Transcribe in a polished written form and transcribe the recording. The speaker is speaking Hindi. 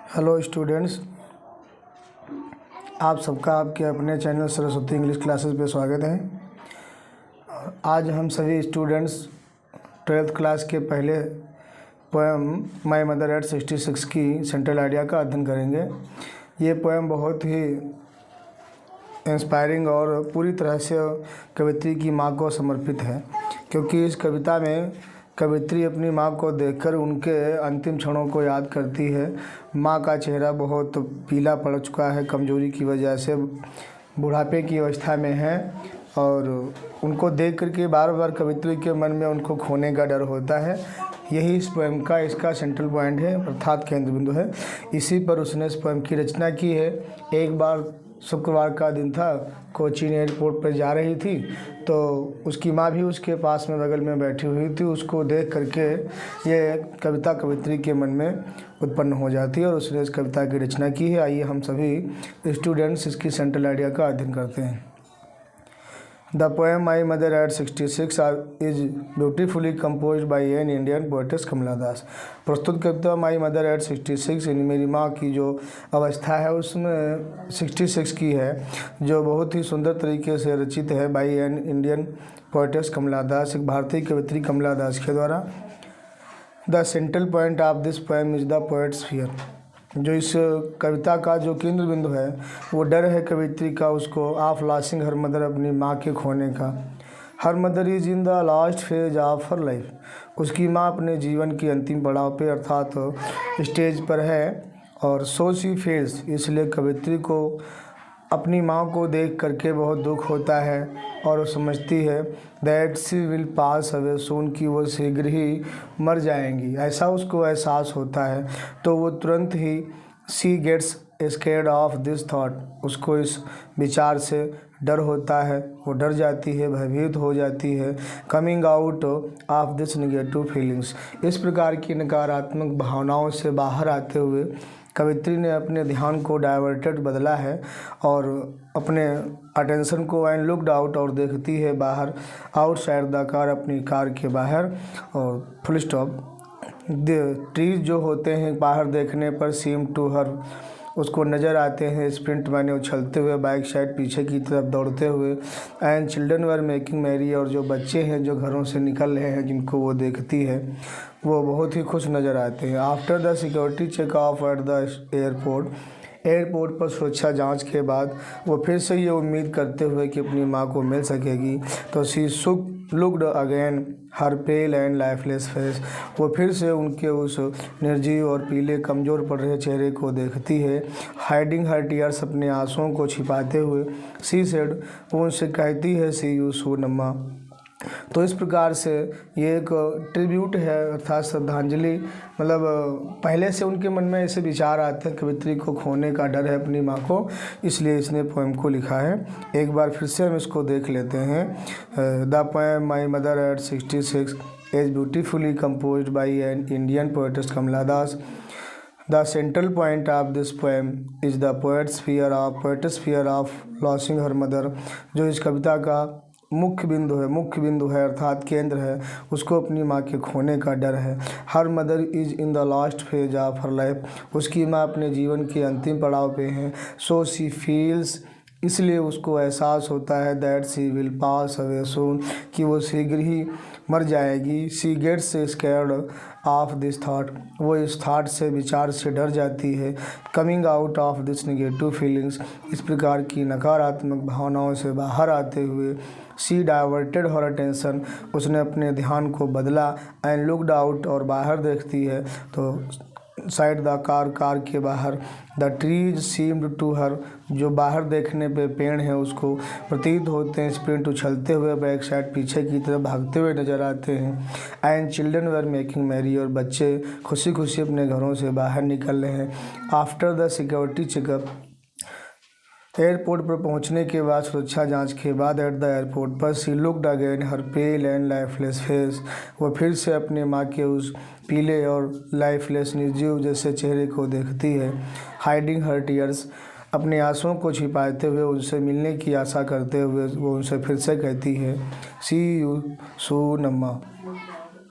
हेलो स्टूडेंट्स, आप सबका आपके अपने चैनल सरस्वती इंग्लिश क्लासेस पे स्वागत है। आज हम सभी स्टूडेंट्स 12th क्लास के पहले पोएम माय मदर एट 66 की सेंट्रल आइडिया का अध्ययन करेंगे। ये पोएम बहुत ही इंस्पायरिंग और पूरी तरह से कवित्री की माँ को समर्पित है, क्योंकि इस कविता में कवित्री अपनी माँ को देखकर उनके अंतिम क्षणों को याद करती है। माँ का चेहरा बहुत पीला पड़ चुका है, कमजोरी की वजह से बुढ़ापे की अवस्था में है और उनको देख करके बार बार कवित्री के मन में उनको खोने का डर होता है। यही इस पोएम का इसका सेंट्रल पॉइंट है, अर्थात केंद्र बिंदु है। इसी पर उसने इस पोएम की रचना की है। एक बार शुक्रवार का दिन था, कोचीन एयरपोर्ट पर जा रही थी तो उसकी माँ भी उसके पास में बगल में बैठी हुई थी। उसको देख करके ये कविता कवित्री के मन में उत्पन्न हो जाती है और उसने इस कविता की रचना की है। आइए हम सभी स्टूडेंट्स इसकी सेंट्रल आइडिया का अध्ययन करते हैं। The poem my mother at 66 is beautifully compose by an Indian poetess Kamala Das. प्रस्तुत कविता माई मदर एट 66 यानी मेरी माँ की जो अवस्था है उसमें 66 की है, जो बहुत ही सुंदर तरीके से रचित है by an Indian poetess Kamala दास, एक भारतीय कवित्री कमला दास के द्वारा। The central point of this poem is the poets fear. जो इस कविता का जो केंद्र बिंदु है वो डर है कवित्री का उसको ऑफ लॉसिंग हर मदर, अपनी माँ के खोने का। Her mother is in the last phase of her life. उसकी माँ अपने जीवन के अंतिम पड़ाव पे अर्थात स्टेज पर है और सो शी फील्स, इसलिए कवित्री को अपनी माँ को देख करके बहुत दुख होता है और वो समझती है that she will pass away soon, कि वो शीघ्र ही मर जाएंगी, ऐसा उसको एहसास होता है। तो वो तुरंत ही she gets scared of this thought, उसको इस विचार से डर होता है, वो डर जाती है, भयभीत हो जाती है। Coming out of this negative feelings, इस प्रकार की नकारात्मक भावनाओं से बाहर आते हुए कवित्री ने अपने ध्यान को डाइवर्टेड बदला है और अपने अटेंशन को एंड लुकड आउट, और देखती है बाहर, आउटसाइड द कार, अपनी कार के बाहर, और फुल स्टॉप। द ट्रीज जो होते हैं बाहर देखने पर सीम टू हर, उसको नज़र आते हैं स्प्रिंट माने उछलते हुए बाइक साइड पीछे की तरफ दौड़ते हुए। And children were making merry, और जो बच्चे हैं जो घरों से निकल रहे हैं जिनको वो देखती है वो बहुत ही खुश नज़र आते हैं। After the security check of at the airport पर सुरक्षा जांच के बाद वो फिर से ये उम्मीद करते हुए कि अपनी माँ को मिल सकेगी तो she looked again her pale and lifeless face, वो फिर से उनके उस निर्जीव और पीले कमज़ोर पड़ रहे चेहरे को देखती है। हाइडिंग हर टीयर्स, अपने आंसुओं को छिपाते हुए। शी सेड, वो उनसे कहती है सी यू सून अम्मा। तो इस प्रकार से ये एक ट्रिब्यूट है अर्थात श्रद्धांजलि, मतलब पहले से उनके मन में ऐसे विचार आते हैं, कवित्री को खोने का डर है अपनी माँ को, इसलिए इसने पोएम को लिखा है। एक बार फिर से हम इसको देख लेते हैं। The poem my mother at 66 is beautifully composed by an Indian poetess Kamala Das. The central point of this poem is the poet's fear of losing her mother। जो इस कविता का मुख्य बिंदु है अर्थात केंद्र है, उसको अपनी माँ के खोने का डर है। Her mother is in the last phase of her life, उसकी माँ अपने जीवन के अंतिम पड़ाव पे हैं। सो शी फील्स, इसलिए उसको एहसास होता है that she will pass away soon, कि वो शीघ्र ही मर जाएगी। She gets scared of this thought, वो इस थाट से विचार से डर जाती है। Coming out of this negative feelings, इस प्रकार की नकारात्मक भावनाओं से बाहर आते हुए। शी डाइवर्टेड हर अटेंशन, उसने अपने ध्यान को बदला। एंड लुकड आउट, और बाहर देखती है तो साइड द कार के बाहर। The trees seemed to her, जो बाहर देखने पे पेड़ हैं उसको प्रतीत होते हैं स्प्रिंट उछलते हुए बैक साइड पीछे की तरफ भागते हुए नजर आते हैं। And children were making merry, और बच्चे खुशी खुशी अपने घरों से बाहर निकल रहे हैं। After the security checkup, airport पर पहुंचने के बाद सुरक्षा जांच के बाद एट द एयरपोर्ट पर she looked again her pale and lifeless face, वो फिर से अपने माँ के उस पीले और लाइफलेस निर्जीव जैसे चेहरे को देखती है। हाइडिंग हर टीयर्स, अपने आंसुओं को छिपाते हुए उनसे मिलने की आशा करते हुए वो उनसे फिर से कहती है सी यू सून अम्मा।